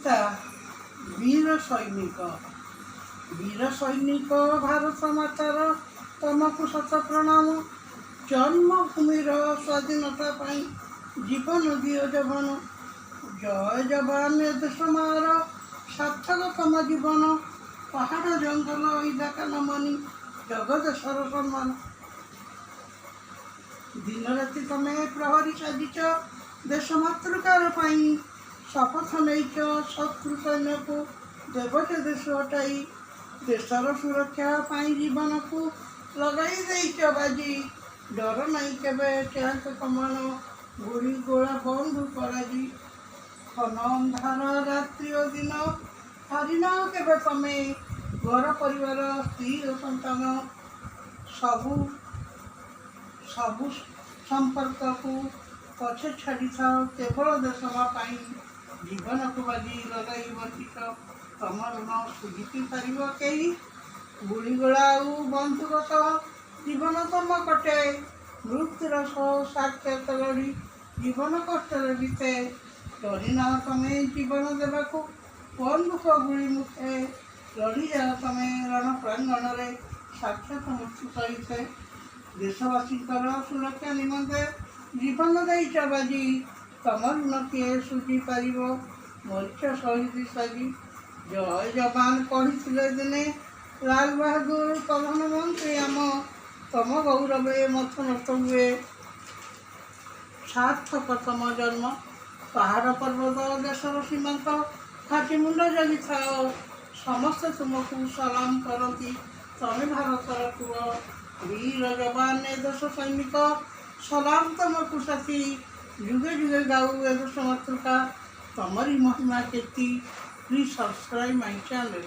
ପିତା वीर सैनिक भारत मातार तमको शत प्रणाम। जन्मभूमिर स्वाधीनता पाई जीवन दियो जवान। जय जवान देश मार सार्थक तम जीवन। पहाड़ जंगल इलाका नमनी जगदेशर सम्मान। दिन राति तमे प्रहरी साजिच देश मातृकार पाई। शपथ नहींच शत्रु सैन्य को देवच देश हटाई। देशर सुरक्षा पाई जीवन को लगाई देइच बाजी। डर नहीं केबे टैंक कमान गुड़ी गोला बंद कराजी। घन अंधार रात्रि और दिन हारिन केबे तमे। घर परिवार स्त्री और संतान सबू सबू संपर्क को पछे छाड़ी था। केवल देशमा पाई जीवन को बाजी लगाई बंचित। तम ऋण सुझी पार कई गुड़गोला बंधुक जीवन तम कटे। मृत्युर साक्षात लड़ी जीवन कष्ट बीते। डरिना तमे जीवन देवाक बंधुक गुड़ी मुखे। लड़ी जा तमे रण प्रांगण में साक्षात मृत्यु सहित। देशवासी सुरक्षा निमंते जीवन देइच बाजी। तम ऋण किए सुझी पार मरीच शहीद साजी। जय जवान कही दिने लाल बहादुर प्रधानमंत्री आम। तम गौरवे मत नष्ट हुए सार्थक तम जन्म। पहाड़ पर्वत देशर सीमांत फाटी मुंड जगी थाओ। समस्ते तुमको सलाम करती तमें भारतर पुओ। वीर जवान देश सैनिक सलाम तुमको साथी। जुगे जुगे गाऊ देश मातृका तमरी महिमा कीर्ति। Please subscribe my channel.